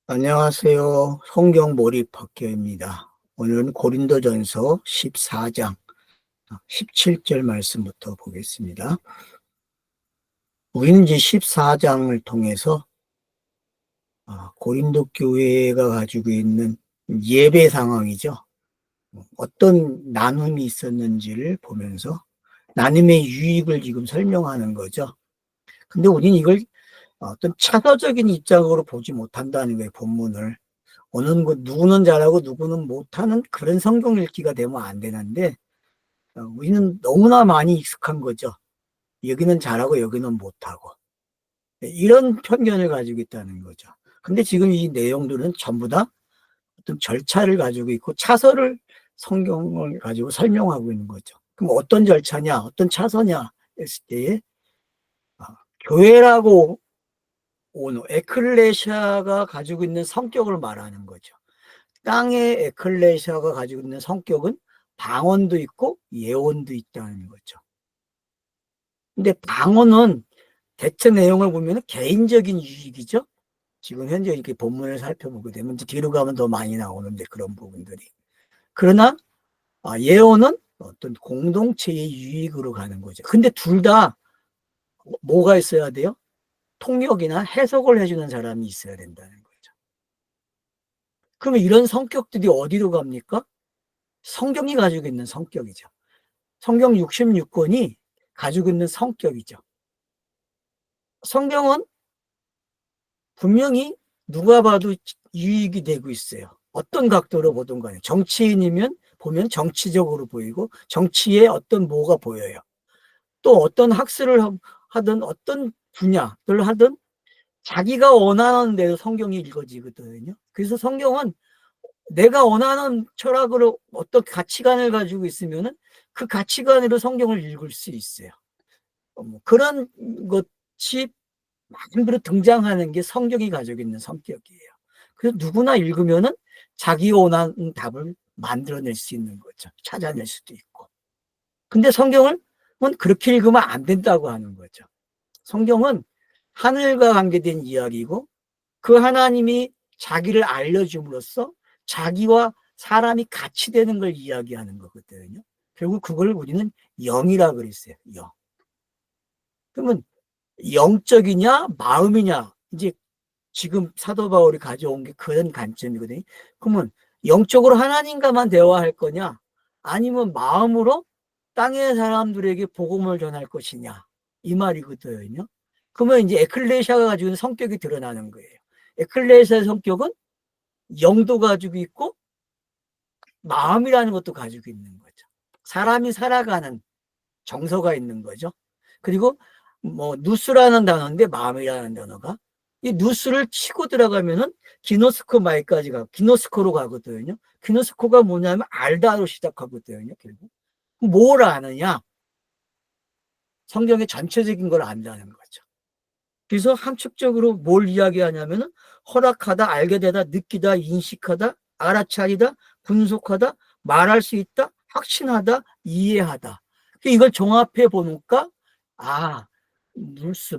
안녕하세요. 성경 몰입 학교입니다. 오늘은 고린도전서 14장 17절 말씀부터 보겠습니다. 우리는 이제 14장을 통해서 고린도 교회가 가지고 있는 예배 상황이죠. 어떤 나눔이 있었는지를 보면서 나눔의 유익을 지금 설명하는 거죠. 근데 우리는 이걸 어떤 차서적인 입장으로 보지 못한다는 거예요, 본문을. 누구는 잘하고 누구는 못하는 그런 성경 읽기가 되면 안 되는데, 우리는 너무나 많이 익숙한 거죠. 여기는 잘하고 여기는 못하고. 이런 편견을 가지고 있다는 거죠. 근데 지금 이 내용들은 전부 다 어떤 절차를 가지고 있고 차서를 성경을 가지고 설명하고 있는 거죠. 그럼 어떤 절차냐, 어떤 차서냐 했을 때에 교회라고 오는 에클레시아가 가지고 있는 성격을 말하는 거죠. 땅의 에클레시아가 가지고 있는 성격은 방언도 있고 예언도 있다는 거죠. 근데 방언은 대체 내용을 보면 개인적인 유익이죠. 지금 현재 이렇게 본문을 살펴보게 되면 뒤로 가면 더 많이 나오는데 그런 부분들이. 그러나 예언은 어떤 공동체의 유익으로 가는 거죠. 근데 둘 다 뭐가 있어야 돼요? 통역이나 해석을 해주는 사람이 있어야 된다는 거죠. 그러면 이런 성격들이 어디로 갑니까? 성경이 가지고 있는 성격이죠. 성경 66권이 가지고 있는 성격이죠. 성경은 분명히 누가 봐도 유익이 되고 있어요. 어떤 각도로 보든 간에. 정치인이면 보면 정치적으로 보이고 정치에 어떤 뭐가 보여요. 또 어떤 학술을 하든 어떤 분야를 하든 자기가 원하는 대로 성경이 읽어지거든요. 그래서 성경은 내가 원하는 철학으로 어떤 가치관을 가지고 있으면 그 가치관으로 성경을 읽을 수 있어요. 그런 것이 만으로 등장하는 게 성경이 가지고 있는 성격이에요. 그래서 누구나 읽으면은 자기 원하는 답을 만들어낼 수 있는 거죠. 찾아낼 수도 있고. 근데 성경은 그렇게 읽으면 안 된다고 하는 거죠. 성경은 하늘과 관계된 이야기고 그 하나님이 자기를 알려줌으로써 자기와 사람이 같이 되는 걸 이야기하는 거거든요. 결국 그걸 우리는 영이라 그랬어요. 영. 그러면 영적이냐 마음이냐 이제 지금 사도 바울이 가져온 게 그런 관점이거든요. 그러면 영적으로 하나님과만 대화할 거냐 아니면 마음으로 땅의 사람들에게 복음을 전할 것이냐 이 말이거든요. 그러면 이제 에클레시아가 가지고 있는 성격이 드러나는 거예요. 에클레시아의 성격은 영도 가지고 있고 마음이라는 것도 가지고 있는 거죠. 사람이 살아가는 정서가 있는 거죠. 그리고 누스라는 단어인데 마음이라는 단어가 이 누스를 치고 들어가면은 기노스코 마이까지 가 기노스코로 가거든요. 기노스코가 뭐냐면 알다로 시작하거든요. 결국 뭘 아느냐? 성경의 전체적인 걸 안다는 거죠. 그래서 함축적으로 뭘 이야기하냐면은 허락하다, 알게 되다, 느끼다, 인식하다, 알아차리다, 분석하다, 말할 수 있다, 확신하다, 이해하다. 이걸 종합해 보니까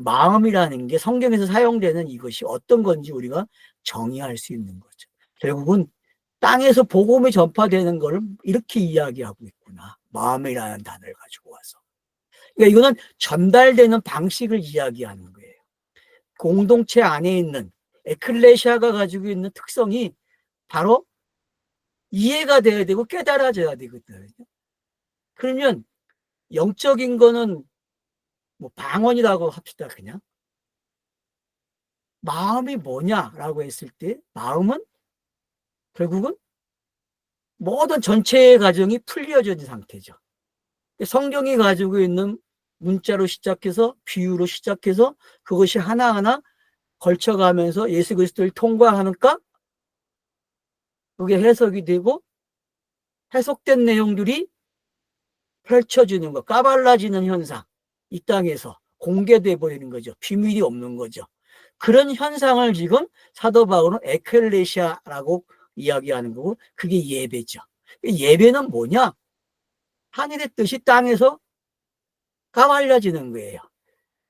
마음이라는 게 성경에서 사용되는 이것이 어떤 건지 우리가 정의할 수 있는 거죠. 결국은 땅에서 복음이 전파되는 걸 이렇게 이야기하고 있구나. 마음이라는 단어를 가지고 와서. 그러니까 이거는 전달되는 방식을 이야기하는 거예요. 공동체 안에 있는 에클레시아가 가지고 있는 특성이 바로 이해가 돼야 되고 깨달아져야 되거든요. 그러면 영적인 거는 방언이라고 합시다. 그냥 마음이 뭐냐라고 했을 때 마음은 결국은 모든 전체의 과정이 풀려진 상태죠. 성경이 가지고 있는 문자로 시작해서 비유로 시작해서 그것이 하나하나 걸쳐가면서 예수 그리스도를 통과하니까 그게 해석이 되고 해석된 내용들이 펼쳐지는 거, 까발라지는 현상, 이 땅에서 공개돼 버리는 거죠. 비밀이 없는 거죠. 그런 현상을 지금 사도 바울은 에클레시아라고 이야기하는 거고 그게 예배죠. 예배는 뭐냐? 하늘의 뜻이 땅에서 까발려지는 거예요.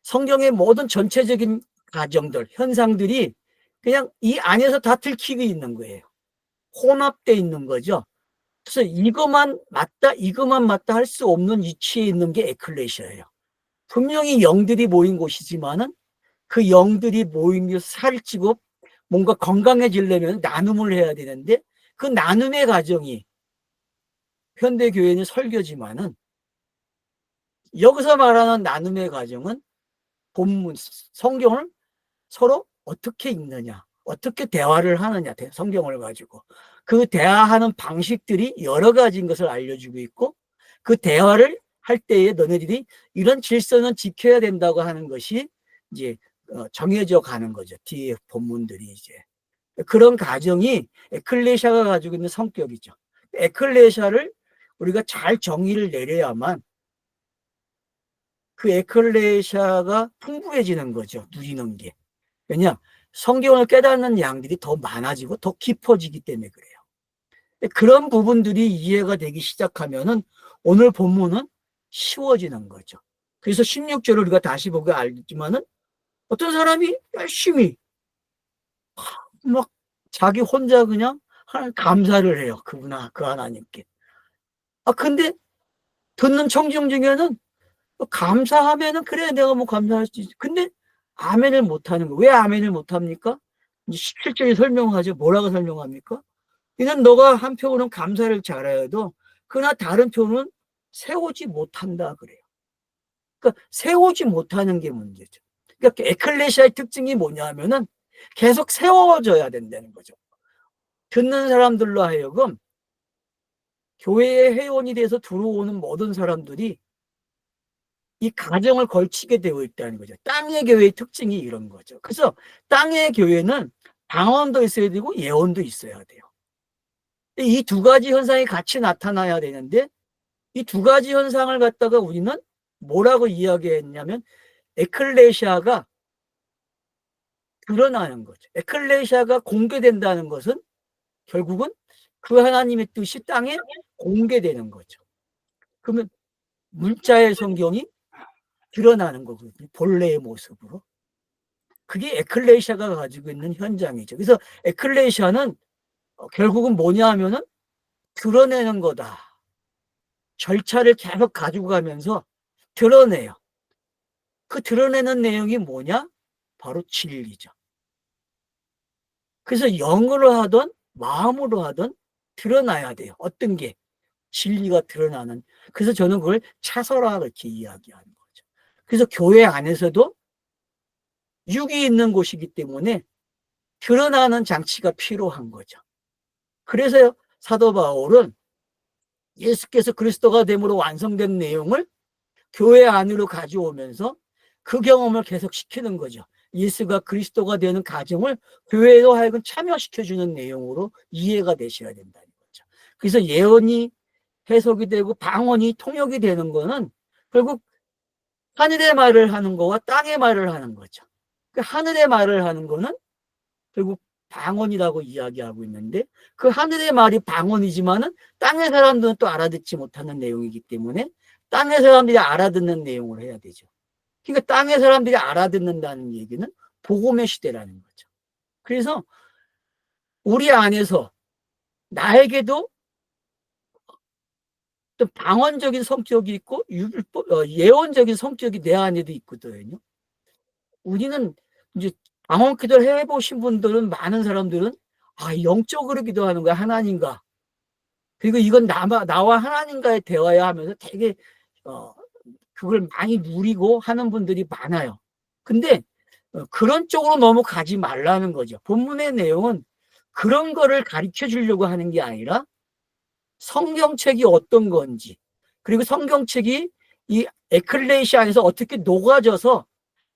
성경의 모든 전체적인 가정들, 현상들이 그냥 이 안에서 다 들키고 있는 거예요. 혼합돼 있는 거죠. 그래서 이것만 맞다 할 수 없는 위치에 있는 게 에클레시아예요. 분명히 영들이 모인 곳이지만은 그 영들이 모이면서 살찌고 뭔가 건강해지려면 나눔을 해야 되는데 그 나눔의 과정이 현대교회는 설교지만은 여기서 말하는 나눔의 과정은 본문, 성경을 서로 어떻게 읽느냐, 어떻게 대화를 하느냐, 성경을 가지고. 그 대화하는 방식들이 여러 가지인 것을 알려주고 있고 그 대화를 할 때에 너네들이 이런 질서는 지켜야 된다고 하는 것이 이제 정해져 가는 거죠. 뒤에 본문들이 이제. 그런 가정이 에클레시아가 가지고 있는 성격이죠. 에클레시아를 우리가 잘 정의를 내려야만 그 에클레시아가 풍부해지는 거죠. 누리는 게. 왜냐? 성경을 깨닫는 양들이 더 많아지고 더 깊어지기 때문에 그래요. 그런 부분들이 이해가 되기 시작하면은 오늘 본문은 쉬워지는 거죠. 그래서 16절을 우리가 다시 보고 알지만은 어떤 사람이 열심히 막 자기 혼자 그냥 감사를 해요. 그 하나님께. 근데 듣는 청중 중에는 감사하면은 그래 내가 뭐 감사할 수 있지. 근데 아멘을 못하는 거. 왜 아멘을 못합니까? 이제 17절에 설명하죠. 뭐라고 설명합니까? 이는 너가 한 표현은 감사를 잘해도 그러나 다른 표현은 세우지 못한다 그래요. 그러니까 세우지 못하는 게 문제죠. 그러니까 에클레시아의 특징이 뭐냐 하면은 계속 세워져야 된다는 거죠. 듣는 사람들로 하여금 교회의 회원이 돼서 들어오는 모든 사람들이 이 가정을 걸치게 되어 있다는 거죠. 땅의 교회의 특징이 이런 거죠. 그래서 땅의 교회는 방언도 있어야 되고 예언도 있어야 돼요. 이 두 가지 현상이 같이 나타나야 되는데 이 두 가지 현상을 갖다가 우리는 뭐라고 이야기했냐면 에클레시아가 드러나는 거죠. 에클레시아가 공개된다는 것은 결국은 그 하나님의 뜻이 땅에 공개되는 거죠. 그러면 문자의 성경이 드러나는 거거든요. 본래의 모습으로. 그게 에클레시아가 가지고 있는 현장이죠. 그래서 에클레시아는 결국은 뭐냐 하면은 드러내는 거다. 절차를 계속 가지고 가면서 드러내요. 그 드러내는 내용이 뭐냐? 바로 진리죠. 그래서 영으로 하든 마음으로 하든 드러나야 돼요. 어떤 게? 진리가 드러나는. 그래서 저는 그걸 차설화 이렇게 이야기하는 거죠. 그래서 교회 안에서도 육이 있는 곳이기 때문에 드러나는 장치가 필요한 거죠. 그래서 사도 바울은 예수께서 그리스도가 됨으로 완성된 내용을 교회 안으로 가져오면서 그 경험을 계속 시키는 거죠. 예수가 그리스도가 되는 과정을 교회로 하여금 참여시켜주는 내용으로 이해가 되셔야 된다는 거죠. 그래서 예언이 해석이 되고 방언이 통역이 되는 거는 결국 하늘의 말을 하는 거와 땅의 말을 하는 거죠. 그 하늘의 말을 하는 거는 결국 방언이라고 이야기하고 있는데 그 하늘의 말이 방언이지만은 땅의 사람들은 또 알아듣지 못하는 내용이기 때문에 땅의 사람들이 알아듣는 내용을 해야 되죠. 그러니까 땅의 사람들이 알아듣는다는 얘기는 복음의 시대라는 거죠. 그래서 우리 안에서 나에게도 또 방언적인 성격이 있고 예언적인 성격이 내 안에도 있거든요. 우리는 이제 방언 기도를 해보신 분들은 많은 사람들은 영적으로 기도하는 거야 하나님과. 그리고 이건 나와 하나님과의 대화야 하면서 되게 그걸 많이 누리고 하는 분들이 많아요. 근데 그런 쪽으로 너무 가지 말라는 거죠. 본문의 내용은 그런 거를 가르쳐 주려고 하는 게 아니라 성경책이 어떤 건지 그리고 성경책이 이 에클레시아 안에서 어떻게 녹아져서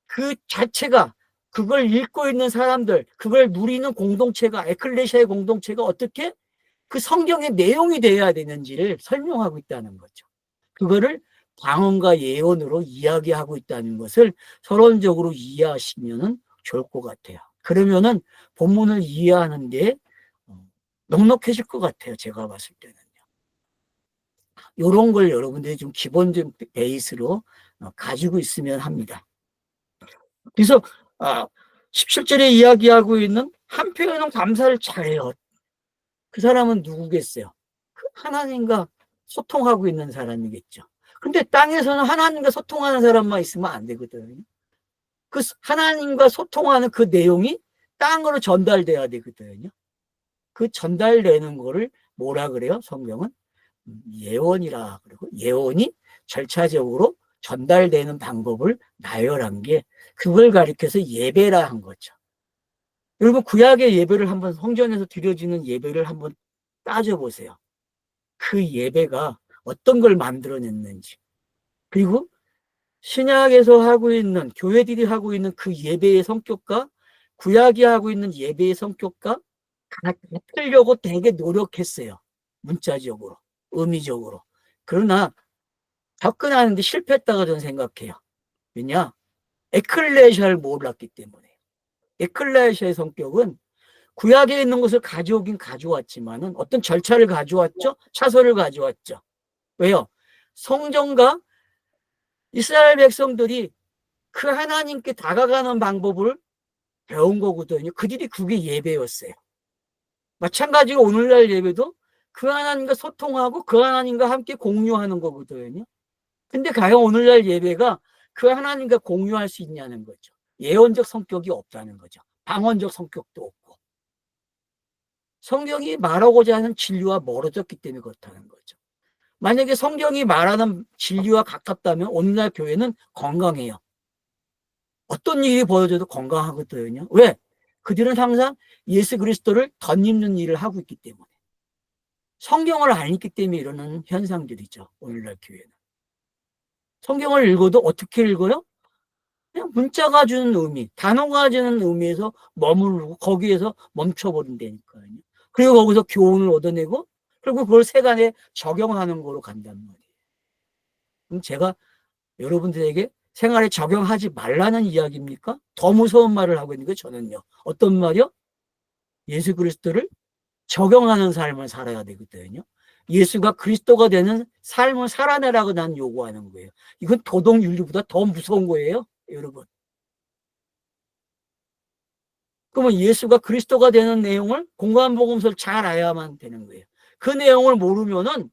그 자체가 그걸 읽고 있는 사람들 그걸 누리는 공동체가 에클레시아의 공동체가 어떻게 그 성경의 내용이 되어야 되는지를 설명하고 있다는 거죠. 그거를 방언과 예언으로 이야기하고 있다는 것을 서론적으로 이해하시면 좋을 것 같아요. 그러면은 본문을 이해하는데 넉넉해질 것 같아요. 제가 봤을 때는요. 이런 걸 여러분들이 좀 기본적 베이스로 가지고 있으면 합니다. 그래서 17절에 이야기하고 있는 한편은 감사를 잘해요. 그 사람은 누구겠어요? 그 하나님과 소통하고 있는 사람이겠죠. 근데 땅에서는 하나님과 소통하는 사람만 있으면 안 되거든요. 그 하나님과 소통하는 그 내용이 땅으로 전달돼야 되거든요. 그 전달되는 거를 뭐라 그래요? 성경은 예언이라 그러고, 예언이 절차적으로 전달되는 방법을 나열한 게 그걸 가리켜서 예배라 한 거죠. 여러분, 구약의 예배를 한번, 성전에서 드려지는 예배를 한번 따져보세요. 그 예배가 어떤 걸 만들어냈는지, 그리고 신약에서 하고 있는, 교회들이 하고 있는 그 예배의 성격과 구약이 하고 있는 예배의 성격과 같으려고 되게 노력했어요. 문자적으로, 의미적으로. 그러나 접근하는데 실패했다고 저는 생각해요. 왜냐? 에클레시아를 몰랐기 때문에. 에클레시아의 성격은 구약에 있는 것을 가져오긴 가져왔지만은 어떤 절차를 가져왔죠? 차서를 가져왔죠. 왜요? 성전과 이스라엘 백성들이 그 하나님께 다가가는 방법을 배운 거거든요. 그들이 그게 예배였어요. 마찬가지로 오늘날 예배도 그 하나님과 소통하고 그 하나님과 함께 공유하는 거거든요. 근데 과연 오늘날 예배가 그 하나님과 공유할 수 있냐는 거죠. 예언적 성격이 없다는 거죠. 방언적 성격도 없고. 성경이 말하고자 하는 진리와 멀어졌기 때문에 그렇다는 거죠. 만약에 성경이 말하는 진리와 가깝다면 오늘날 교회는 건강해요. 어떤 일이 보여줘도 건강하거든요. 왜? 그들은 항상 예수 그리스도를 덧입는 일을 하고 있기 때문에. 성경을 안 읽기 때문에 이러는 현상들이죠. 오늘날 교회는. 성경을 읽어도 어떻게 읽어요? 그냥 문자가 주는 의미, 단어가 주는 의미에서 머무르고 거기에서 멈춰버린다니까요. 그리고 거기서 교훈을 얻어내고 그리고 그걸 세간에 적용하는 거로 간단 말이에요. 그럼 제가 여러분들에게 생활에 적용하지 말라는 이야기입니까? 더 무서운 말을 하고 있는 게 저는요. 어떤 말이요? 예수 그리스도를 적용하는 삶을 살아야 되거든요. 예수가 그리스도가 되는 삶을 살아내라고 난 요구하는 거예요. 이건 도덕윤리보다 더 무서운 거예요, 여러분. 그러면 예수가 그리스도가 되는 내용을 공간복음서를 잘 알아야만 되는 거예요. 그 내용을 모르면은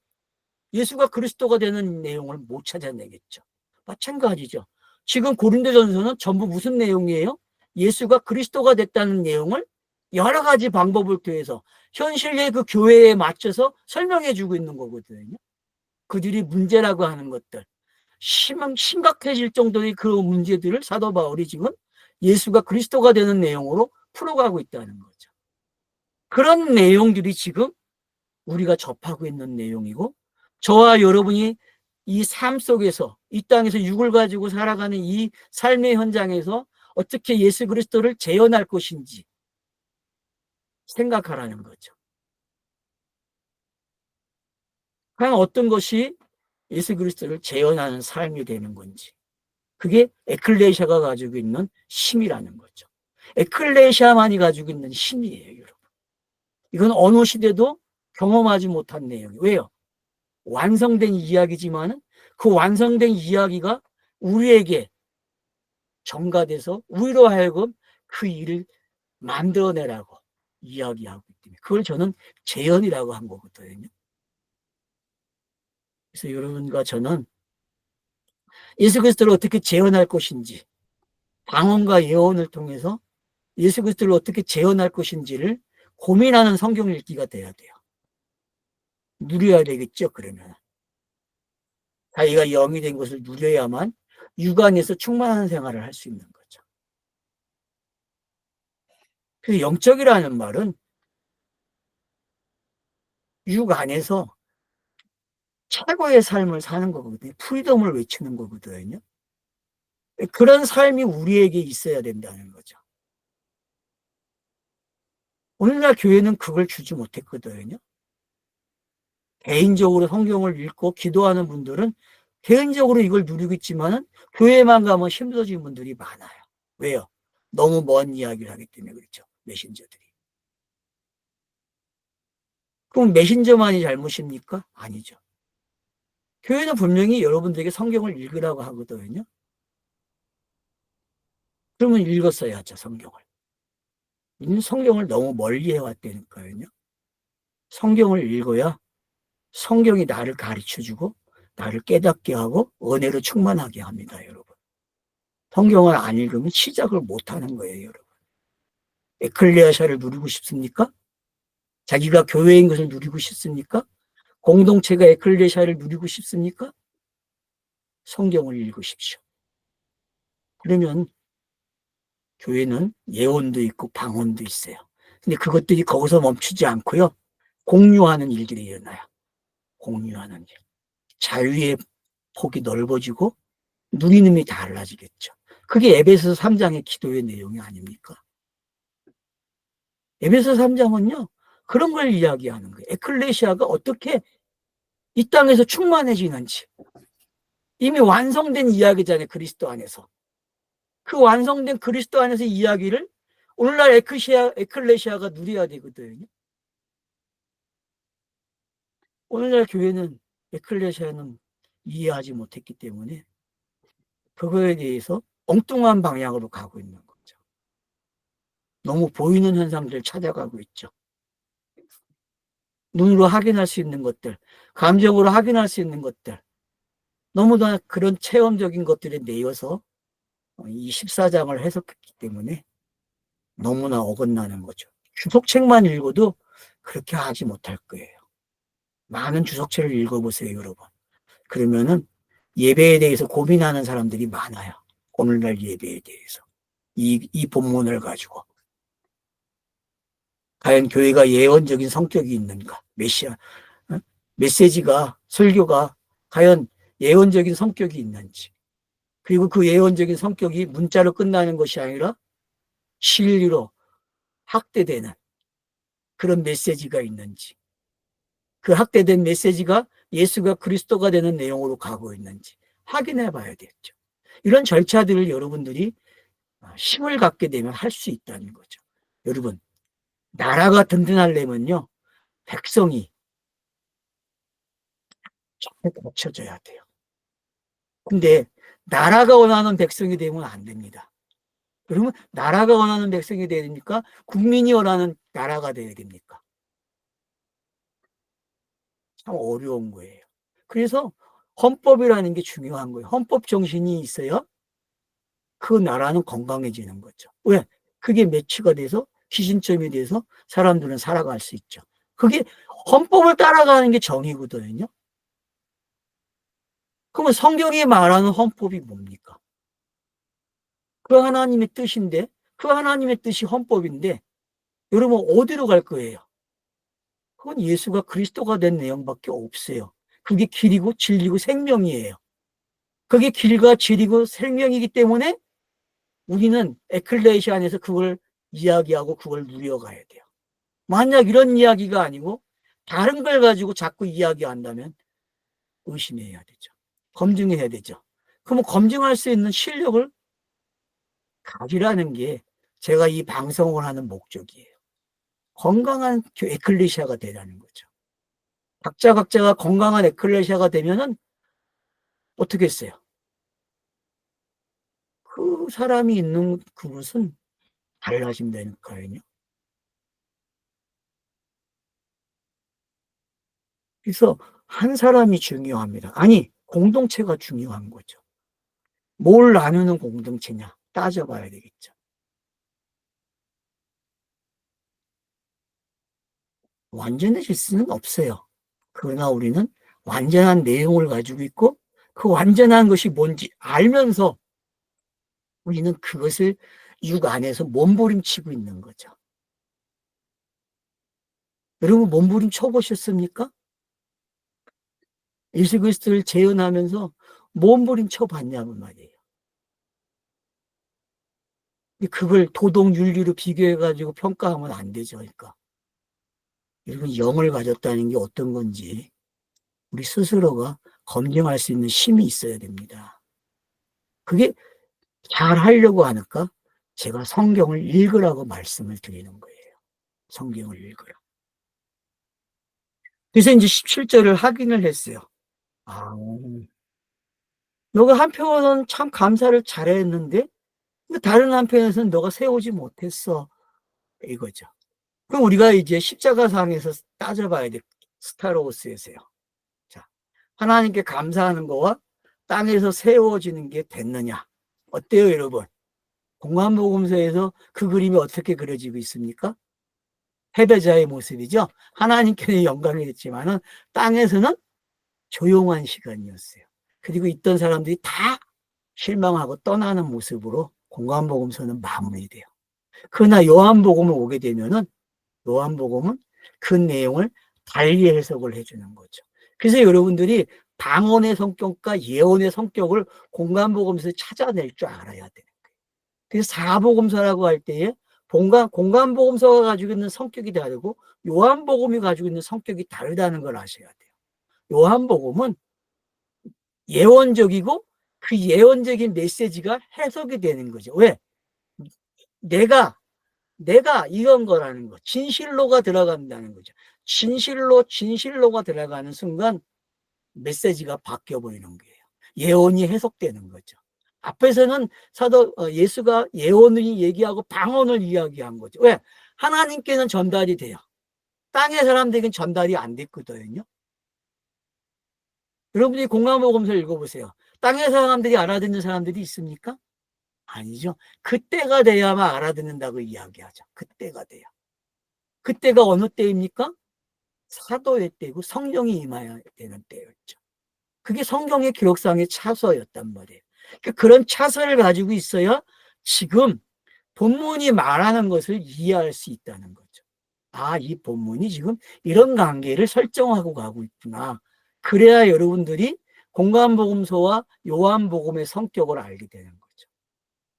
예수가 그리스도가 되는 내용을 못 찾아내겠죠. 마찬가지죠. 지금 고린도전서는 전부 무슨 내용이에요? 예수가 그리스도가 됐다는 내용을 여러 가지 방법을 통해서 현실의 그 교회에 맞춰서 설명해 주고 있는 거거든요. 그들이 문제라고 하는 것들, 심각해질 정도의 그 문제들을 사도 바울이 지금 예수가 그리스도가 되는 내용으로 풀어가고 있다는 거죠. 그런 내용들이 지금 우리가 접하고 있는 내용이고, 저와 여러분이 이 삶 속에서, 이 땅에서 육을 가지고 살아가는 이 삶의 현장에서 어떻게 예수 그리스도를 재현할 것인지 생각하라는 거죠. 과연 어떤 것이 예수 그리스도를 재현하는 삶이 되는 건지. 그게 에클레시아가 가지고 있는 힘이라는 거죠. 에클레시아만이 가지고 있는 힘이에요, 여러분. 이건 어느 시대도 경험하지 못한 내용이에요. 왜요? 완성된 이야기지만 그 완성된 이야기가 우리에게 전가돼서 우리로 하여금 그 일을 만들어내라고 이야기하고 있기 때문에 그걸 저는 재현이라고 한 거거든요. 그래서 여러분과 저는 예수 그리스도를 어떻게 재현할 것인지, 방언과 예언을 통해서 예수 그리스도를 어떻게 재현할 것인지를 고민하는 성경 읽기가 돼야 돼요. 누려야 되겠죠, 그러면. 자기가 영이 된 것을 누려야만 육안에서 충만한 생활을 할 수 있는 거죠. 그래서 영적이라는 말은 육 안에서 최고의 삶을 사는 거거든요. 프리덤을 외치는 거거든요. 그런 삶이 우리에게 있어야 된다는 거죠. 오늘날 교회는 그걸 주지 못했거든요. 개인적으로 성경을 읽고 기도하는 분들은 개인적으로 이걸 누리고 있지만은 교회만 가면 힘들어진 분들이 많아요. 왜요? 너무 먼 이야기를 하기 때문에 그렇죠. 메신저들이. 그럼 메신저만이 잘못입니까? 아니죠. 교회는 분명히 여러분들에게 성경을 읽으라고 하거든요. 그러면 읽었어야죠, 성경을. 우리는 성경을 너무 멀리 해왔다니까요. 성경을 읽어야 성경이 나를 가르쳐주고 나를 깨닫게 하고 은혜로 충만하게 합니다, 여러분. 성경을 안 읽으면 시작을 못하는 거예요, 여러분. 에클레시아를 누리고 싶습니까? 자기가 교회인 것을 누리고 싶습니까? 공동체가 에클레시아를 누리고 싶습니까? 성경을 읽으십시오. 그러면 교회는 예언도 있고 방언도 있어요. 근데 그것들이 거기서 멈추지 않고요. 공유하는 일들이 일어나요. 공유하는 일. 자유의 폭이 넓어지고 누리는 게 달라지겠죠. 그게 에베소서 3장의 기도의 내용이 아닙니까? 에베소서 3장은요. 그런 걸 이야기하는 거예요. 에클레시아가 어떻게 이 땅에서 충만해지는지. 이미 완성된 이야기잖아요. 그리스도 안에서. 그 완성된 그리스도 안에서 이야기를 오늘날 에클레시아가 누려야 되거든요. 오늘날 교회는 에클레시아는 이해하지 못했기 때문에 그거에 대해서 엉뚱한 방향으로 가고 있는 거죠. 너무 보이는 현상들을 찾아가고 있죠. 눈으로 확인할 수 있는 것들, 감정으로 확인할 수 있는 것들, 너무나 그런 체험적인 것들에 내어서 이 14장을 해석했기 때문에 너무나 어긋나는 거죠. 주석책만 읽어도 그렇게 하지 못할 거예요. 많은 주석책을 읽어보세요, 여러분. 그러면은 예배에 대해서 고민하는 사람들이 많아요. 오늘날 예배에 대해서. 이 본문을 가지고. 과연 교회가 예언적인 성격이 있는가? 메시지가, 설교가 과연 예언적인 성격이 있는지. 그리고 그 예언적인 성격이 문자로 끝나는 것이 아니라 진리로 확대되는 그런 메시지가 있는지. 그 확대된 메시지가 예수가 그리스도가 되는 내용으로 가고 있는지 확인해 봐야 되겠죠. 이런 절차들을 여러분들이 힘을 갖게 되면 할 수 있다는 거죠. 여러분, 나라가 든든하려면요, 백성이 잘 갖춰져야 돼요. 근데 나라가 원하는 백성이 되면 안 됩니다. 그러면 나라가 원하는 백성이 돼야 됩니까? 국민이 원하는 나라가 돼야 됩니까? 참 어려운 거예요. 그래서 헌법이라는 게 중요한 거예요. 헌법 정신이 있어야 그 나라는 건강해지는 거죠. 왜? 그게 매치가 돼서 기준점이 돼서 사람들은 살아갈 수 있죠. 그게 헌법을 따라가는 게 정의거든요. 그러면 성경이 말하는 헌법이 뭡니까? 그 하나님의 뜻인데, 그 하나님의 뜻이 헌법인데, 여러분 어디로 갈 거예요? 그건 예수가 그리스도가 된 내용밖에 없어요. 그게 길이고 진리고 생명이에요. 그게 길과 진리고 생명이기 때문에 우리는 에클레시아 안에서 그걸 이야기하고 그걸 누려가야 돼요. 만약 이런 이야기가 아니고 다른 걸 가지고 자꾸 이야기한다면 의심해야 되죠. 검증해야 되죠. 그러면 검증할 수 있는 실력을 가지라는 게 제가 이 방송을 하는 목적이에요. 건강한 에클레시아가 되라는 거죠. 각자가 건강한 에클레시아가 되면은 어떻게 했어요? 그 사람이 있는 그곳은 달라진다니까요. 그래서 한 사람이 중요합니다. 아니, 공동체가 중요한 거죠. 뭘 나누는 공동체냐 따져봐야 되겠죠. 완전해질 수는 없어요. 그러나 우리는 완전한 내용을 가지고 있고 그 완전한 것이 뭔지 알면서 우리는 그것을 육 안에서 몸부림치고 있는 거죠. 여러분 몸부림 쳐보셨습니까? 예수 그리스도를 재현하면서 몸부림 쳐봤냐고 말이에요. 그걸 도덕 윤리로 비교해가지고 평가하면 안 되죠. 그러니까 여러분 영을 가졌다는 게 어떤 건지 우리 스스로가 검증할 수 있는 힘이 있어야 됩니다. 그게 잘 하려고 하니까 제가 성경을 읽으라고 말씀을 드리는 거예요. 성경을 읽으라. 그래서 이제 17절을 확인을 했어요. 아, 너가 한편으로는 참 감사를 잘했는데 다른 한편에서는 너가 세우지 못했어. 이거죠. 그럼 우리가 이제 십자가상에서 따져봐야 돼. 스타로스에서요. 자, 하나님께 감사하는 거와 땅에서 세워지는 게 됐느냐? 어때요, 여러분? 공관복음서에서 그 그림이 어떻게 그려지고 있습니까? 패배자의 모습이죠. 하나님께는 영광이 됐지만은 땅에서는 조용한 시간이었어요. 그리고 있던 사람들이 다 실망하고 떠나는 모습으로 공관복음서는 마무리돼요. 그러나 요한복음을 오게 되면은 요한복음은 그 내용을 달리 해석을 해주는 거죠. 그래서 여러분들이 방언의 성격과 예언의 성격을 공관복음서에 찾아낼 줄 알아야 돼요. 그래서 사복음서라고 할 때에 공관복음서가 가지고 있는 성격이 다르고 요한복음이 가지고 있는 성격이 다르다는 걸 아셔야 돼요. 요한복음은 예언적이고 그 예언적인 메시지가 해석이 되는 거죠. 왜? 내가 이런 거라는 거. 진실로가 들어간다는 거죠. 진실로가 들어가는 순간 메시지가 바뀌어 버리는 거예요. 예언이 해석되는 거죠. 앞에서는 예수가 예언을 얘기하고 방언을 이야기한 거죠. 왜? 하나님께는 전달이 돼요. 땅의 사람들에게는 전달이 안 됐거든요. 여러분들이 공감복음서를 읽어보세요. 땅의 사람들이 알아듣는 사람들이 있습니까? 아니죠. 그때가 돼야만 알아듣는다고 이야기하죠. 그때가 돼요. 그때가 어느 때입니까? 사도의 때고 성령이 임해야 되는 때였죠. 그게 성경의 기록상의 차서였단 말이에요. 그런 차서를 가지고 있어야 지금 본문이 말하는 것을 이해할 수 있다는 거죠. 아, 이 본문이 지금 이런 관계를 설정하고 가고 있구나. 그래야 여러분들이 공관복음서와 요한복음의 성격을 알게 되는 거죠.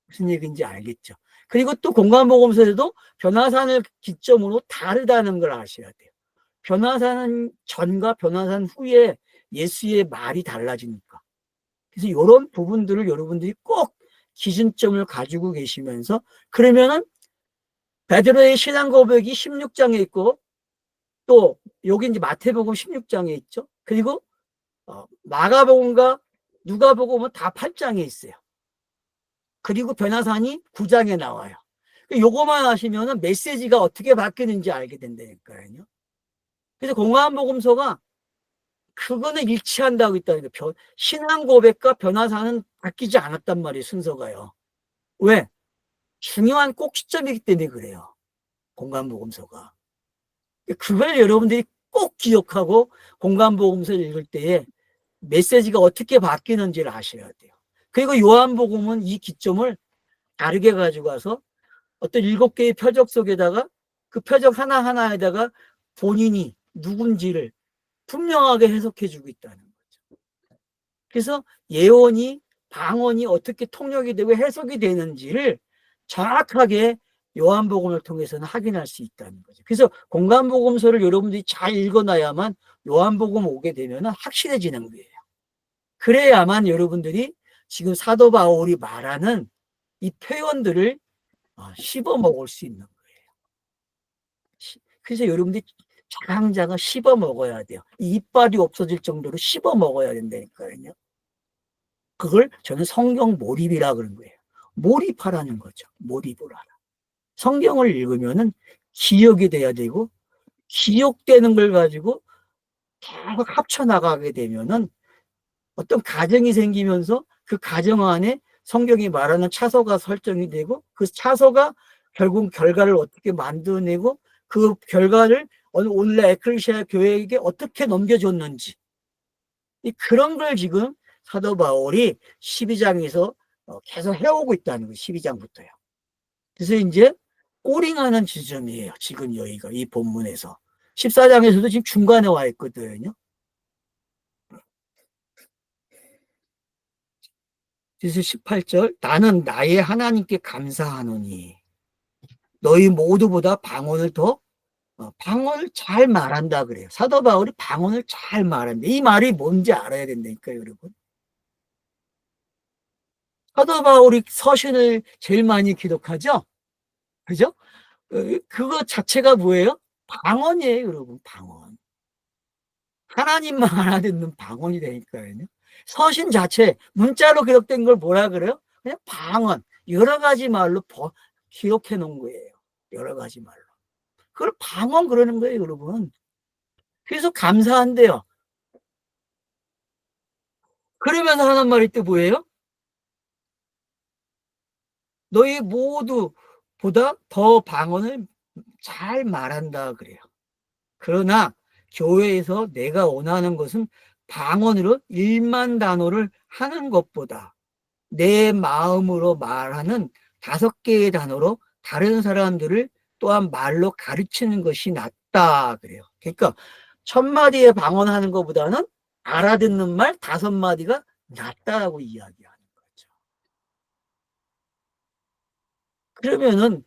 무슨 얘기인지 알겠죠. 그리고 또 공관복음서에도 변화산을 기점으로 다르다는 걸 아셔야 돼요. 변화산 전과 변화산 후에 예수의 말이 달라지니까. 그래서 이런 부분들을 여러분들이 꼭 기준점을 가지고 계시면서 그러면은 베드로의 신앙 고백이 16장에 있고 또 여기 이제 마태복음 16장에 있죠. 그리고 마가복음과 누가복음은 다 8장에 있어요. 그리고 변화산이 9장에 나와요. 요거만 하시면은 메시지가 어떻게 바뀌는지 알게 된다니까요. 그래서 공관복음서가 그거는 일치한다고 있다니까. 신앙 고백과 변화사는 바뀌지 않았단 말이에요. 순서가요. 왜? 중요한 꼭 시점이기 때문에 그래요. 공관복음서가. 그걸 여러분들이 꼭 기억하고 공관복음서를 읽을 때에 메시지가 어떻게 바뀌는지를 아셔야 돼요. 그리고 요한복음은 이 기점을 다르게 가지고 와서 어떤 7개의 표적 속에다가 그 표적 하나하나에다가 본인이 누군지를 분명하게 해석해주고 있다는 거죠. 그래서 예언이 방언이 어떻게 통역이 되고 해석이 되는지를 정확하게 요한복음을 통해서는 확인할 수 있다는 거죠. 그래서 공관복음서를 여러분들이 잘 읽어놔야만 요한복음 오게 되면 확실해지는 거예요. 그래야만 여러분들이 지금 사도 바울이 말하는 이 표현들을 씹어 먹을 수 있는 거예요. 그래서 여러분들이 장장을 씹어 먹어야 돼요. 이빨이 없어질 정도로 씹어 먹어야 된다니까요. 그걸 저는 성경 몰입이라 그런 거예요. 몰입하라는 거죠. 몰입을 하라. 성경을 읽으면은 기억이 돼야 되고 기억되는 걸 가지고 계속 합쳐 나가게 되면은 어떤 가정이 생기면서 그 가정 안에 성경이 말하는 차서가 설정이 되고 그 차서가 결국 결과를 어떻게 만들어내고 그 결과를 오늘날 에클레시아 교회에게 어떻게 넘겨줬는지 그런 걸 지금 사도 바울이 12장에서 계속 해오고 있다는 거예요. 12장부터요. 그래서 이제 꼬링하는 지점이에요. 지금 여기가 이 본문에서 14장에서도 지금 중간에 와 있거든요. 그래서 18절 나는 나의 하나님께 감사하노니 너희 모두보다 방언을 잘 말한다 그래요. 사도 바울이 방언을 잘 말한다. 이 말이 뭔지 알아야 된다니까요, 여러분. 사도 바울이 서신을 제일 많이 기록하죠? 그죠? 그거 자체가 뭐예요? 방언이에요, 여러분, 방언. 하나님만 알아듣는 방언이 되니까요. 서신 자체, 문자로 기록된 걸 뭐라 그래요? 그냥 방언. 여러 가지 말로 기록해 놓은 거예요. 여러 가지 말로. 그걸 방언 그러는 거예요, 여러분. 그래서 감사한대요. 그러면서 하는 말이 또 뭐예요? 너희 모두 보다 더 방언을 잘 말한다 그래요. 그러나 교회에서 내가 원하는 것은 방언으로 1만 단어를 하는 것보다 내 마음으로 말하는 5개의 단어로 다른 사람들을 또한 말로 가르치는 것이 낫다 그래요. 그러니까 1000마디의 방언하는 것보다는 알아듣는 말 5마디가 낫다라고 이야기하는 거죠. 그러면은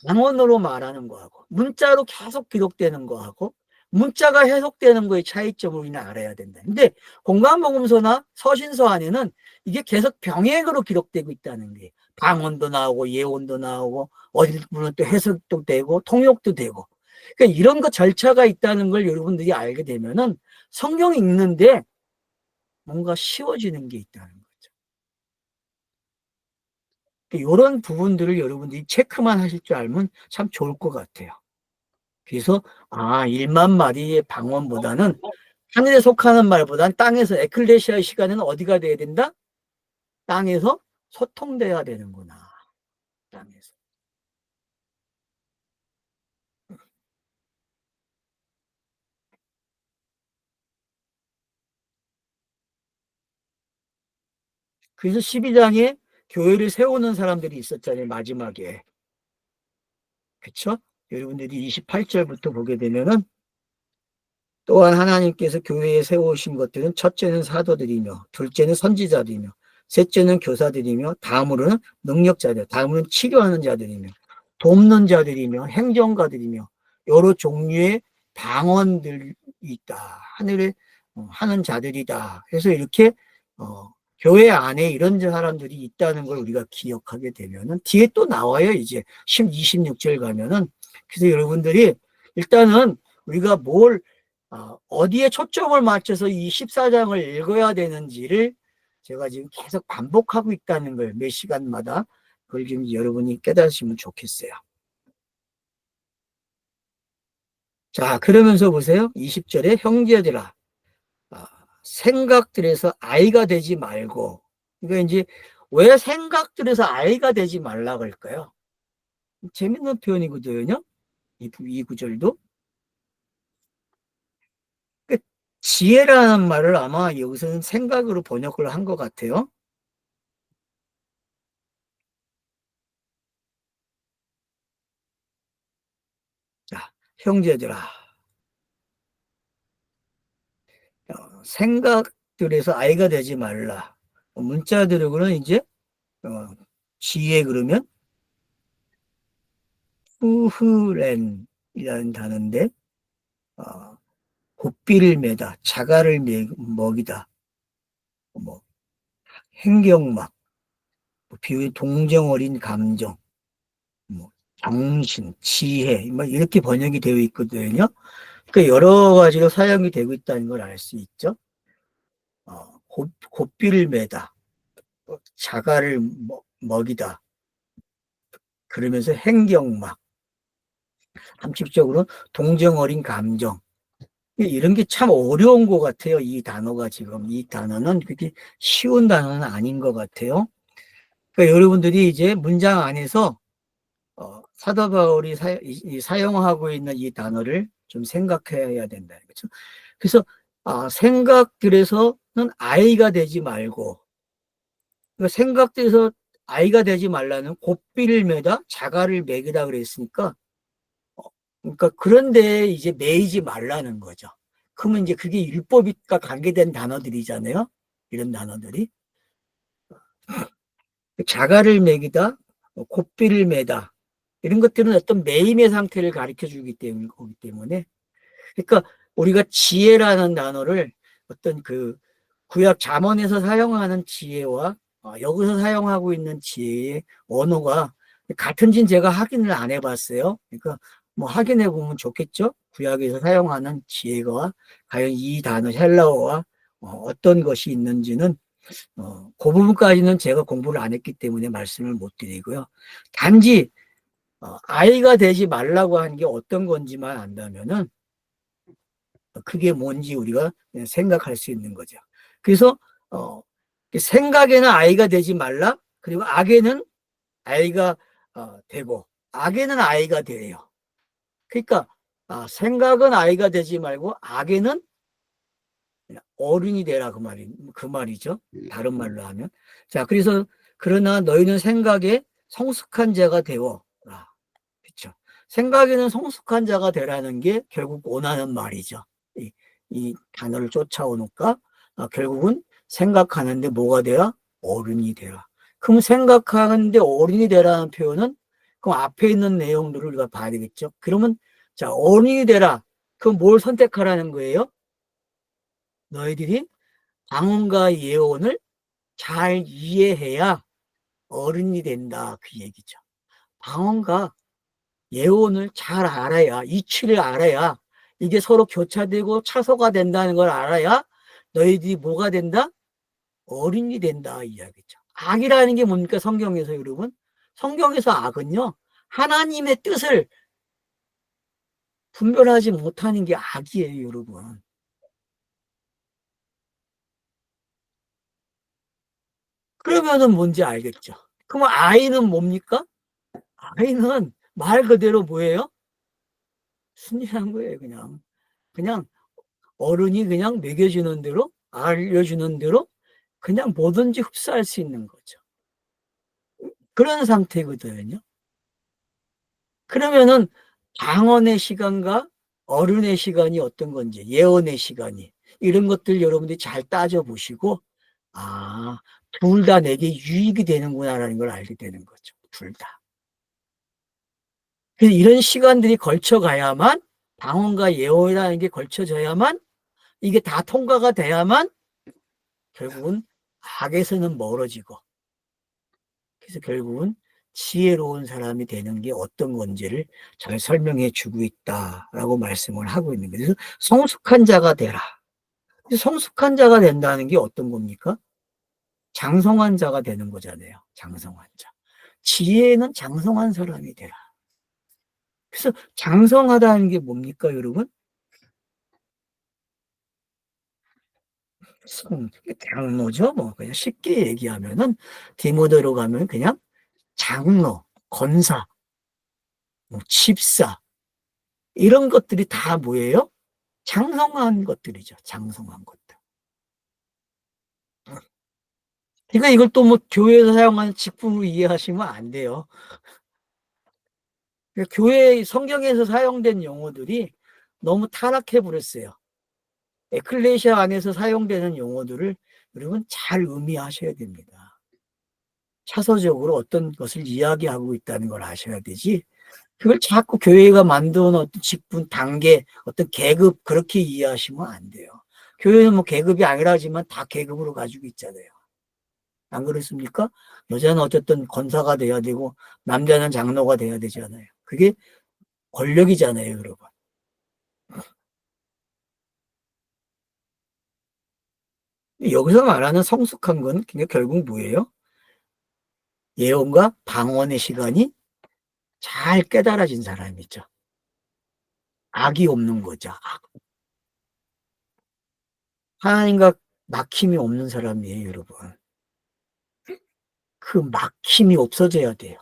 방언으로 말하는 거하고 문자로 계속 기록되는 거하고 문자가 해석되는 거의 차이점을 우리는 알아야 된다. 근데 공간복음서나 서신서 안에는 이게 계속 병행으로 기록되고 있다는 게 방언도 나오고 예언도 나오고 어딜 보면 또 해석도 되고 통역도 되고 그러니까 이런 거 절차가 있다는 걸 여러분들이 알게 되면은 성경 읽는데 뭔가 쉬워지는 게 있다는 거죠. 이런 부분들을 여러분들이 체크만 하실 줄 알면 참 좋을 것 같아요. 그래서 1만 마리의 방언보다는 하늘에 속하는 말보다는 땅에서 에클레시아의 시간에는 어디가 돼야 된다? 땅에서 소통돼야 되는구나. 땅에서. 그래서 12장에 교회를 세우는 사람들이 있었잖아요. 마지막에. 그쵸? 여러분들이 28절부터 보게 되면은 또한 하나님께서 교회에 세우신 것들은 첫째는 사도들이며 둘째는 선지자들이며 셋째는 교사들이며 다음으로는 능력자들, 다음으로는 치료하는 자들이며 돕는 자들이며 행정가들이며 여러 종류의 방언들이 있다. 하늘에 하는 자들이다. 그래서 이렇게 교회 안에 이런 사람들이 있다는 걸 우리가 기억하게 되면은 뒤에 또 나와요. 이제 26절 가면은 그래서 여러분들이 일단은 우리가 뭘 어디에 초점을 맞춰서 이 14장을 읽어야 되는지를 제가 지금 계속 반복하고 있다는 걸 몇 시간마다 그걸 좀 여러분이 깨달으시면 좋겠어요. 자, 그러면서 보세요. 20절에 형제들아, 생각들에서 아이가 되지 말고, 그러니까 이제 왜 생각들에서 아이가 되지 말라 그럴까요? 재밌는 표현이거든요. 이 구절도. 그 지혜라는 말을 아마 여기서는 생각으로 번역을 한 것 같아요. 자, 형제들아, 생각들에서 아이가 되지 말라. 문자들으로는 이제 어, 지혜 그러면 후흐렌이라는 단어인데 고삐를 매다, 자갈을 먹이다, 뭐 행경막, 뭐 비유 동정 어린 감정, 뭐 정신, 지혜, 뭐 이렇게 번역이 되어 있거든요. 그러니까 여러 가지로 사용이 되고 있다는 걸 알 수 있죠. 고삐를 매다, 자갈을 먹이다, 그러면서 행경막, 함축적으로 동정 어린 감정. 이런 게 참 어려운 것 같아요. 이 단어가 지금. 이 단어는 그렇게 쉬운 단어는 아닌 것 같아요. 그러니까 여러분들이 이제 문장 안에서 사도 바울이 사용하고 있는 이 단어를 좀 생각해야 된다. 그렇죠? 그래서 생각들에서는 아이가 되지 말고 그러니까 생각들에서 아이가 되지 말라는 고삐를 매다 자갈을 매기다 그랬으니까 그러니까 그런데 이제 매이지 말라는 거죠. 그러면 이제 그게 율법과 관계된 단어들이잖아요. 이런 단어들이. 자갈을 매기다, 고삐를 매다. 이런 것들은 어떤 매임의 상태를 가르쳐 주기 때문에. 그러니까 우리가 지혜라는 단어를 어떤 그 구약 잠언에서 사용하는 지혜와 여기서 사용하고 있는 지혜의 언어가 같은지는 제가 확인을 안 해봤어요. 그러니까 뭐 확인해 보면 좋겠죠. 구약에서 사용하는 지혜가 과연 이 단어 헬라어와 어떤 것이 있는지는 그 부분까지는 제가 공부를 안 했기 때문에 말씀을 못 드리고요. 단지 아이가 되지 말라고 하는 게 어떤 건지만 안다면은 그게 뭔지 우리가 생각할 수 있는 거죠. 그래서 생각에는 아이가 되지 말라. 그리고 악에는 아이가 되고 악에는 아이가 돼요. 그러니까 생각은 아이가 되지 말고 악에는 어른이 되라 그 말이죠. 다른 말로 하면. 자, 그래서 그러나 너희는 생각에 성숙한 자가 되어. 그렇죠. 생각에는 성숙한 자가 되라는 게 결국 원하는 말이죠. 이 단어를 쫓아오니까 결국은 생각하는데 뭐가 되라? 어른이 되라. 그럼 생각하는데 어른이 되라는 표현은 그럼 앞에 있는 내용들을 우리가 봐야 되겠죠. 그러면 자, 어른이 되라. 그럼 뭘 선택하라는 거예요? 너희들이 방언과 예언을 잘 이해해야 어른이 된다. 그 얘기죠. 방언과 예언을 잘 알아야, 이치를 알아야, 이게 서로 교차되고 차소가 된다는 걸 알아야 너희들이 뭐가 된다? 어른이 된다. 이 이야기죠. 악이라는 게 뭡니까? 성경에서 여러분. 성경에서 악은요, 하나님의 뜻을 분별하지 못하는 게 악이에요, 여러분. 그러면은 뭔지 알겠죠. 그럼 아이는 뭡니까? 아이는 말 그대로 뭐예요? 순진한 거예요, 그냥. 그냥 어른이 그냥 먹여주는 대로, 알려주는 대로 그냥 뭐든지 흡수할 수 있는 거죠. 그런 상태거든요. 그러면은 방언의 시간과 어른의 시간이 어떤 건지, 예언의 시간이, 이런 것들 여러분들이 잘 따져보시고, 아, 둘 다 내게 유익이 되는구나라는 걸 알게 되는 거죠. 둘 다. 그래서 이런 시간들이 걸쳐가야만, 방언과 예언이라는 게 걸쳐져야만, 이게 다 통과가 돼야만 결국은 악에서는 멀어지고, 그래서 결국은 지혜로운 사람이 되는 게 어떤 건지를 잘 설명해 주고 있다라고 말씀을 하고 있는 거예요. 그래서 성숙한 자가 되라. 성숙한 자가 된다는 게 어떤 겁니까? 장성한 자가 되는 거잖아요. 장성한 자. 지혜는 장성한 사람이 되라. 그래서 장성하다는 게 뭡니까, 여러분? 장로죠. 뭐 그냥 쉽게 얘기하면은 디모데로 가면 그냥 장로, 권사, 뭐 집사 이런 것들이 다 뭐예요? 장성한 것들이죠. 장성한 것들. 그러니까 이걸 또 뭐 교회에서 사용하는 직분으로 이해하시면 안 돼요. 그러니까 교회 성경에서 사용된 용어들이 너무 타락해 버렸어요. 에클레시아 안에서 사용되는 용어들을 여러분 잘 음미하셔야 됩니다. 차서적으로 어떤 것을 이야기하고 있다는 걸 아셔야 되지. 그걸 자꾸 교회가 만드는 어떤 직분, 단계, 어떤 계급 그렇게 이해하시면 안 돼요. 교회는 뭐 계급이 아니라지만 다 계급으로 가지고 있잖아요. 안 그렇습니까? 여자는 어쨌든 권사가 돼야 되고 남자는 장로가 돼야 되잖아요. 그게 권력이잖아요, 여러분. 여기서 말하는 성숙한 건 그냥 결국 뭐예요? 예언과 방언의 시간이 잘 깨달아진 사람이죠. 악이 없는 거죠. 하나님과 막힘이 없는 사람이에요, 여러분. 그 막힘이 없어져야 돼요.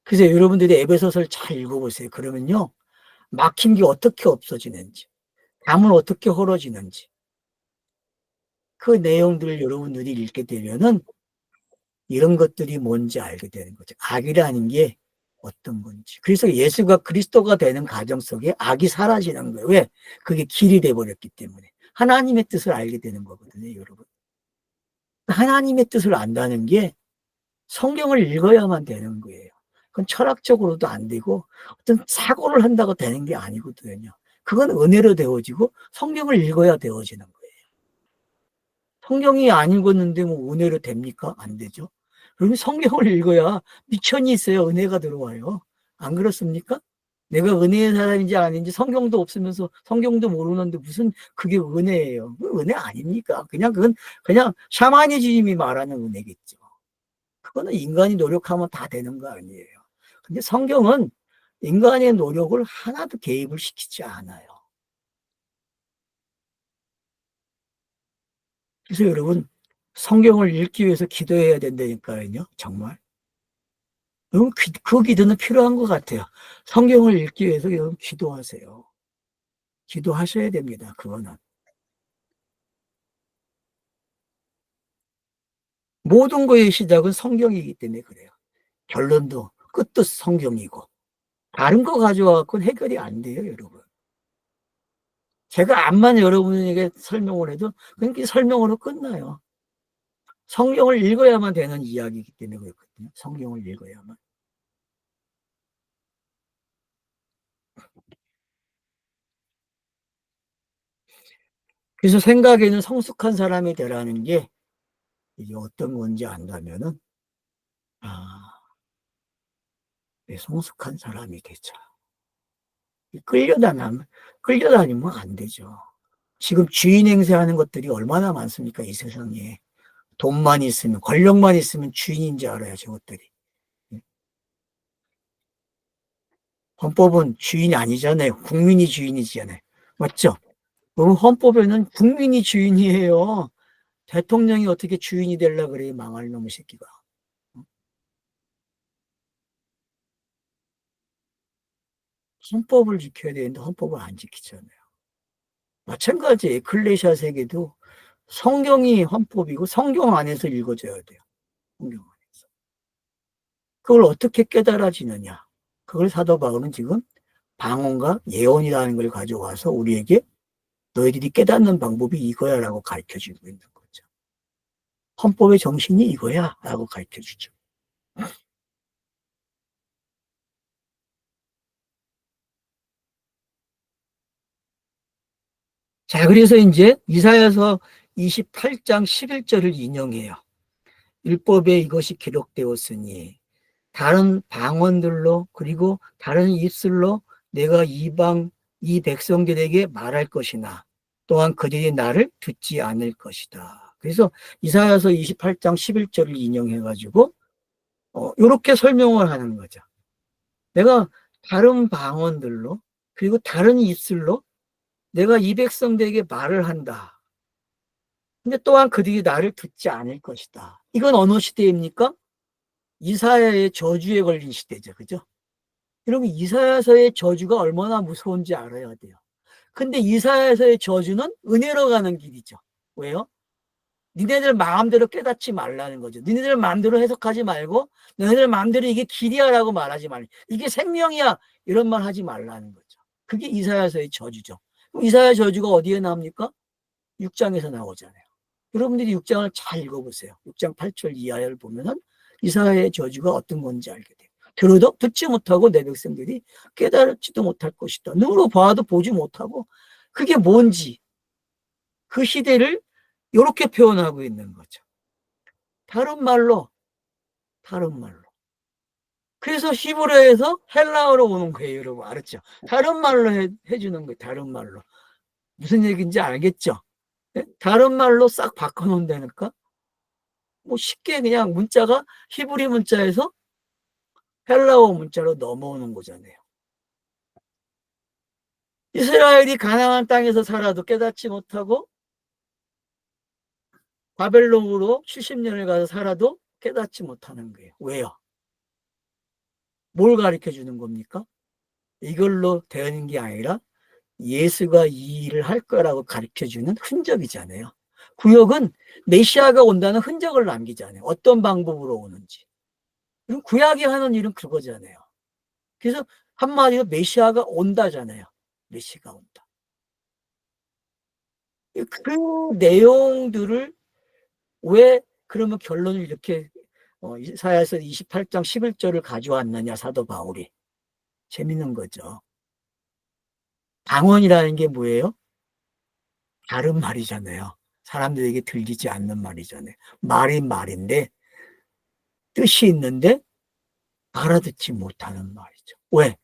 그래서 여러분들이 에베소서를 잘 읽어보세요. 그러면요, 막힌 게 어떻게 없어지는지, 담은 어떻게 헐어지는지, 그 내용들을 여러분들이 읽게 되면은 이런 것들이 뭔지 알게 되는 거죠. 악이라는 게 어떤 건지. 그래서 예수가 그리스도가 되는 과정 속에 악이 사라지는 거예요. 왜? 그게 길이 돼버렸기 때문에. 하나님의 뜻을 알게 되는 거거든요, 여러분. 하나님의 뜻을 안다는 게 성경을 읽어야만 되는 거예요. 그건 철학적으로도 안 되고 어떤 사고를 한다고 되는 게 아니거든요. 그건 은혜로 되어지고 성경을 읽어야 되어지는 거예요. 성경이 안 읽었는데 뭐 은혜로 됩니까? 안 되죠. 그러면 성경을 읽어야 미천이 있어야 은혜가 들어와요. 안 그렇습니까? 내가 은혜의 사람인지 아닌지 성경도 없으면서 성경도 모르는데 무슨 그게 은혜예요. 은혜 아닙니까? 그냥 그건 그냥 샤머니즘이 말하는 은혜겠죠. 그거는 인간이 노력하면 다 되는 거 아니에요. 근데 성경은 인간의 노력을 하나도 개입을 시키지 않아요. 그래서 여러분, 성경을 읽기 위해서 기도해야 된다니까요, 정말. 여러분, 그 기도는 필요한 것 같아요. 성경을 읽기 위해서 여러분 기도하세요. 기도하셔야 됩니다, 그거는. 모든 거의 시작은 성경이기 때문에 그래요. 결론도 끝도 성경이고. 다른 거 가져와갖고는 해결이 안 돼요, 여러분. 제가 암만 여러분에게 설명을 해도 그냥 설명으로 끝나요. 성경을 읽어야만 되는 이야기이기 때문에 그렇거든요. 성경을 읽어야만. 그래서 생각에는 성숙한 사람이 되라는 게 이게 어떤 건지 안다면은, 아, 네, 성숙한 사람이 되자. 끌려다니면, 끌려다니면 안 되죠. 지금 주인 행세하는 것들이 얼마나 많습니까, 이 세상에. 돈만 있으면, 권력만 있으면 주인인지 알아요, 저것들이. 헌법은 주인이 아니잖아요. 국민이 주인이잖아요. 맞죠? 그럼 헌법에는 국민이 주인이에요. 대통령이 어떻게 주인이 되려고 그래, 망할 놈의 새끼가. 헌법을 지켜야 되는데 헌법을 안 지키잖아요. 마찬가지 에클레시아 세계도 성경이 헌법이고 성경 안에서 읽어져야 돼요. 성경 안에서. 그걸 어떻게 깨달아지느냐. 그걸 사도 바울은 지금 방언과 예언이라는 걸 가져와서 우리에게 너희들이 깨닫는 방법이 이거야라고 가르쳐주고 있는 거죠. 헌법의 정신이 이거야라고 가르쳐주죠. 자, 그래서 이제 이사야서 28장 11절을 인용해요. 율법에 이것이 기록되었으니 다른 방언들로 그리고 다른 입술로 내가 이 백성들에게 말할 것이나 또한 그들이 나를 듣지 않을 것이다. 그래서 이사야서 28장 11절을 인용해 가지고 이렇게 설명을 하는 거죠. 내가 다른 방언들로 그리고 다른 입술로 내가 이 백성들에게 말을 한다. 근데 또한 그들이 나를 듣지 않을 것이다. 이건 어느 시대입니까? 이사야의 저주에 걸린 시대죠. 그죠? 여러분, 이사야서의 저주가 얼마나 무서운지 알아야 돼요. 근데 이사야서의 저주는 은혜로 가는 길이죠. 왜요? 니네들 마음대로 깨닫지 말라는 거죠. 니네들 마음대로 해석하지 말고 너희들 마음대로 이게 길이야라고 말하지 말고 이게 생명이야 이런 말 하지 말라는 거죠. 그게 이사야서의 저주죠. 그럼 이사야 저주가 어디에 나옵니까? 6장에서 나오잖아요. 여러분들이 6장을 잘 읽어보세요. 6장 8절 이하를 보면은 이사야의 저주가 어떤 건지 알게 돼요. 들어도 듣지 못하고 내 백성들이 깨달지도 못할 것이다. 눈으로 봐도 보지 못하고 그게 뭔지 그 시대를 이렇게 표현하고 있는 거죠. 다른 말로, 다른 말로. 그래서 히브리어에서 헬라어로 오는 거예요, 여러분. 알았죠? 다른 말로 해주는 거예요, 다른 말로. 무슨 얘기인지 알겠죠? 다른 말로 싹 바꿔놓는다니까? 뭐 쉽게 그냥 문자가 히브리 문자에서 헬라어 문자로 넘어오는 거잖아요. 이스라엘이 가나안 땅에서 살아도 깨닫지 못하고 바벨론으로 70년을 가서 살아도 깨닫지 못하는 거예요. 왜요? 뭘 가르쳐 주는 겁니까? 이걸로 되는 게 아니라 예수가 이 일을 할 거라고 가르쳐 주는 흔적이잖아요. 구역은 메시아가 온다는 흔적을 남기잖아요. 어떤 방법으로 오는지. 그럼 구약이 하는 일은 그거잖아요. 그래서 한마디로 메시아가 온다잖아요. 메시아가 온다. 그 내용들을 왜 그러면 결론을 이렇게 이사야서 28장 11절을 가져왔느냐 사도 바울이. 재밌는 거죠. 방언이라는 게 뭐예요? 다른 말이잖아요. 사람들에게 들리지 않는 말이잖아요. 말이 말인데 뜻이 있는데 알아듣지 못하는 말이죠. 왜?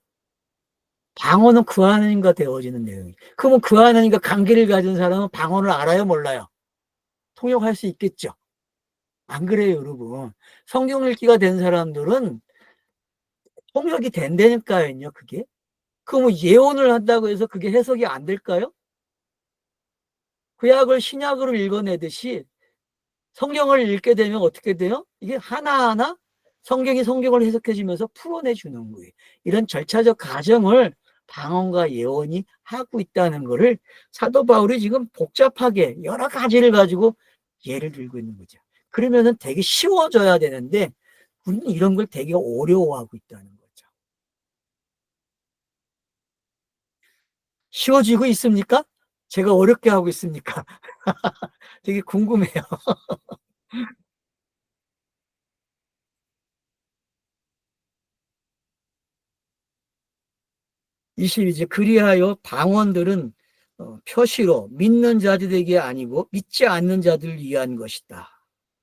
방언은 그 하나님과 되어지는 내용이. 그러면 그 하나님과 관계를 가진 사람은 방언을 알아요, 몰라요? 통역할 수 있겠죠. 안 그래요, 여러분? 성경 읽기가 된 사람들은 통역이 된다니까요, 그게. 그럼 예언을 한다고 해서 그게 해석이 안 될까요? 구약을 신약으로 읽어내듯이 성경을 읽게 되면 어떻게 돼요? 이게 하나하나 성경이 성경을 해석해 주면서 풀어내 주는 거예요. 이런 절차적 과정을 방언과 예언이 하고 있다는 거를 사도 바울이 지금 복잡하게 여러 가지를 가지고 예를 들고 있는 거죠. 그러면은 되게 쉬워져야 되는데 우리는 이런 걸 되게 어려워하고 있다는 거죠. 쉬워지고 있습니까? 제가 어렵게 하고 있습니까? 되게 궁금해요. 22절 그리하여 방언들은 표시로 믿는 자들에게 아니고 믿지 않는 자들을 위한 것이다.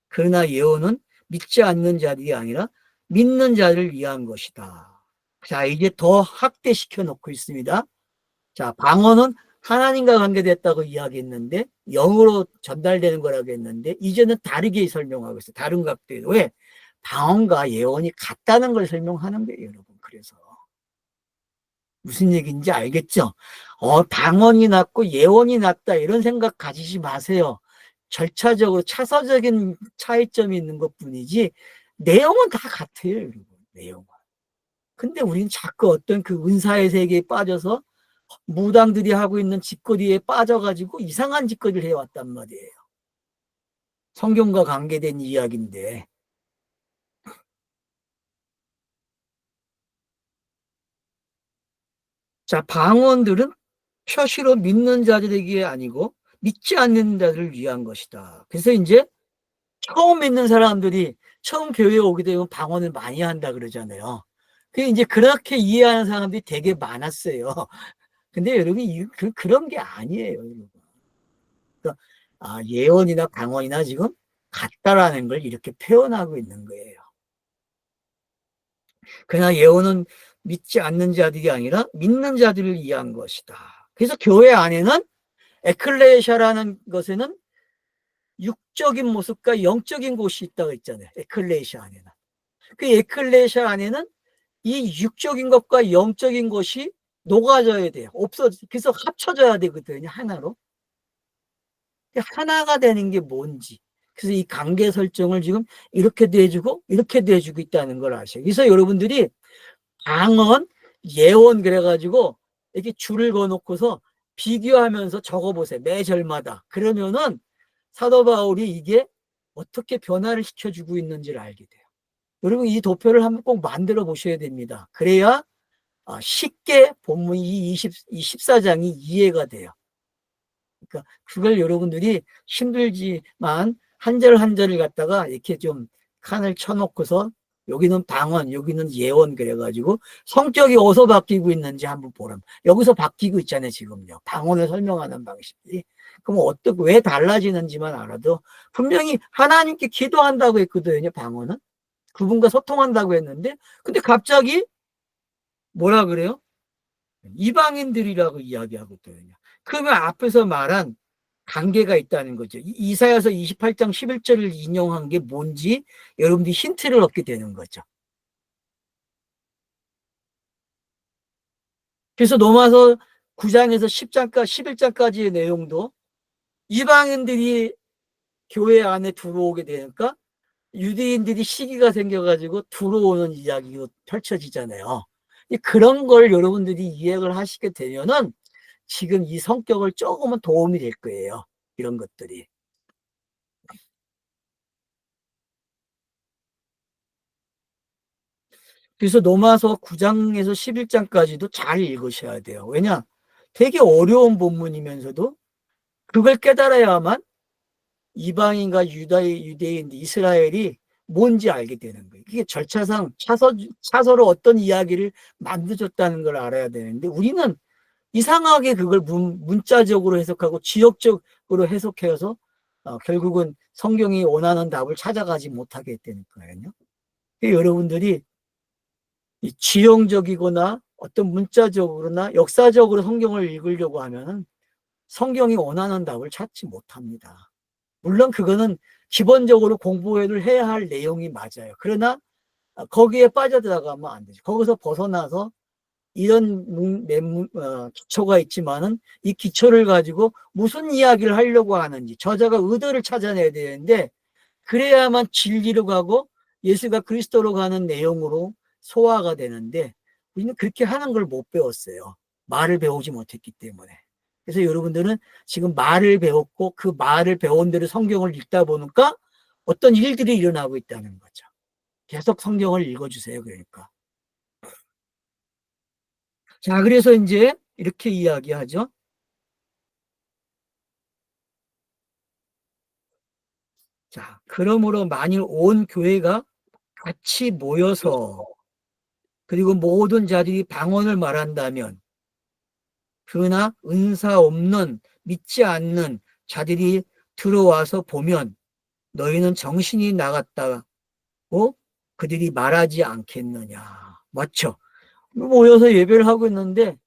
그러나 예언은 믿지 않는 자들이 아니라 믿는 자를 위한 것이다. 자, 이제 더 확대시켜 놓고 있습니다. 자, 방언은 하나님과 관계됐다고 이야기했는데 영으로 전달되는 거라고 했는데 이제는 다르게 설명하고 있어요. 다른 각도에서. 왜? 방언과 예언이 같다는 걸 설명하는 거예요, 여러분. 그래서 무슨 얘기인지 알겠죠? 방언이 낫고 예언이 낫다 이런 생각 가지지 마세요. 절차적으로 차서적인 차이점이 있는 것뿐이지 내용은 다 같아요, 여러분. 내용은. 근데 우리는 자꾸 어떤 그 은사의 세계에 빠져서 무당들이 하고 있는 짓거리에 빠져가지고 이상한 짓거리를 해왔단 말이에요. 성경과 관계된 이야기인데. 자, 방언들은 표시로 믿는 자들에게 아니고 믿지 않는 자들을 위한 것이다. 그래서 이제 처음 믿는 사람들이 처음 교회에 오게 되면 방언을 많이 한다 그러잖아요. 그 이제 그렇게 이해하는 사람들이 되게 많았어요. 근데 여러분 그런 게 아니에요, 여러분. 그러니까 예언이나 방언이나 지금 같다라는 걸 이렇게 표현하고 있는 거예요. 그러나 예언은 믿지 않는 자들이 아니라 믿는 자들을 위한 것이다. 그래서 교회 안에는 에클레시아라는 것에는 육적인 모습과 영적인 곳이 있다고 했잖아요. 에클레시아 안에는. 그 에클레시아 안에는 이 육적인 것과 영적인 것이 녹아져야 돼요. 그래서 합쳐져야 되거든요. 하나로. 하나가 되는 게 뭔지. 그래서 이 관계 설정을 지금 이렇게도 해주고 이렇게도 해주고 있다는 걸 아셔요. 그래서 여러분들이 방언, 예언 그래가지고 이렇게 줄을 그어놓고서 비교하면서 적어보세요. 매 절마다. 그러면은 사도 바울이 이게 어떻게 변화를 시켜주고 있는지를 알게 돼요. 여러분 이 도표를 한번 꼭 만들어 보셔야 됩니다. 그래야 쉽게 본문 이 14장이 이해가 돼요. 그러니까 그걸 여러분들이 힘들지만 한 절 한 절을 갖다가 이렇게 좀 칸을 쳐놓고서 여기는 방언, 여기는 예언 그래가지고 성격이 어디서 바뀌고 있는지 한번 보람. 여기서 바뀌고 있잖아요, 지금요. 방언을 설명하는 방식이. 그럼 어떻게, 왜 달라지는지만 알아도 분명히 하나님께 기도한다고 했거든요, 방언은. 그분과 소통한다고 했는데, 근데 갑자기 뭐라 그래요? 이방인들이라고 이야기하거든요. 그러면 앞에서 말한 관계가 있다는 거죠. 이사야서 28장 11절을 인용한 게 뭔지 여러분들이 힌트를 얻게 되는 거죠. 그래서 로마서 9장에서 10장까지 11장까지의 내용도 이방인들이 교회 안에 들어오게 되니까 유대인들이 시기가 생겨가지고 들어오는 이야기가 펼쳐지잖아요. 그런 걸 여러분들이 이해를 하시게 되면은 지금 이 성격을 조금은 도움이 될 거예요. 이런 것들이. 그래서 로마서 9장에서 11장까지도 잘 읽으셔야 돼요. 왜냐? 되게 어려운 본문이면서도 그걸 깨달아야만 이방인과 유대인, 이스라엘이 뭔지 알게 되는 거예요. 이게 절차상 차서로 어떤 이야기를 만들어줬다는 걸 알아야 되는데 우리는 이상하게 그걸 문자적으로 해석하고 지역적으로 해석해서 결국은 성경이 원하는 답을 찾아가지 못하게 되는 거예요. 여러분들이 지형적이거나 어떤 문자적으로나 역사적으로 성경을 읽으려고 하면 성경이 원하는 답을 찾지 못합니다. 물론 그거는 기본적으로 공부를 해야 할 내용이 맞아요. 그러나 거기에 빠져들어가면 안 되죠. 거기서 벗어나서 이런 기초가 있지만은 이 기초를 가지고 무슨 이야기를 하려고 하는지 저자가 의도를 찾아내야 되는데, 그래야만 진리로 가고 예수가 그리스도로 가는 내용으로 소화가 되는데, 우리는 그렇게 하는 걸 못 배웠어요. 말을 배우지 못했기 때문에. 그래서 여러분들은 지금 말을 배웠고 그 말을 배운 대로 성경을 읽다 보니까 어떤 일들이 일어나고 있다는 거죠. 계속 성경을 읽어주세요. 그러니까. 자, 그래서 이제 이렇게 이야기하죠. 자, 그러므로 만일 온 교회가 같이 모여서 그리고 모든 자들이 방언을 말한다면, 그러나 은사 없는 믿지 않는 자들이 들어와서 보면 너희는 정신이 나갔다고 그들이 말하지 않겠느냐. 맞죠? 모여서 예배를 하고 있는데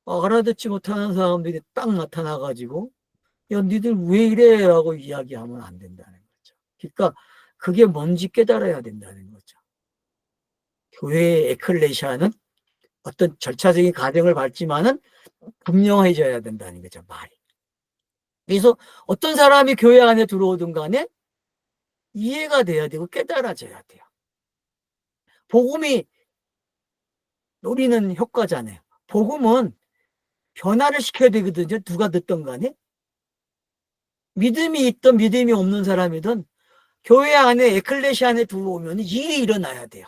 알아듣지 못하는 사람들이 딱 나타나가지고 야, 니들 왜 이래? 라고 이야기하면 안 된다는 거죠. 그러니까 그게 뭔지 깨달아야 된다는 거죠. 교회의 에클레시아는 어떤 절차적인 과정을 밟지만은 분명해져야 된다는 거죠, 말이. 그래서 어떤 사람이 교회 안에 들어오든 간에 이해가 돼야 되고 깨달아져야 돼요. 복음이 노리는 효과잖아요. 복음은 변화를 시켜야 되거든요. 누가 듣던 간에. 믿음이 있든 믿음이 없는 사람이든 교회 안에 에클레시아 안에 들어오면 일이 일어나야 돼요.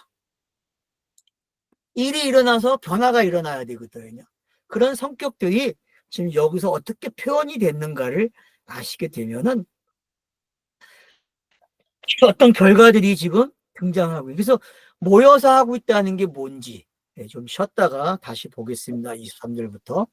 일이 일어나서 변화가 일어나야 되거든요. 그런 성격들이 지금 여기서 어떻게 표현이 됐는가를 아시게 되면은 어떤 결과들이 지금 등장하고, 그래서 모여서 하고 있다는 게 뭔지 좀 쉬었다가 다시 보겠습니다. 23절부터.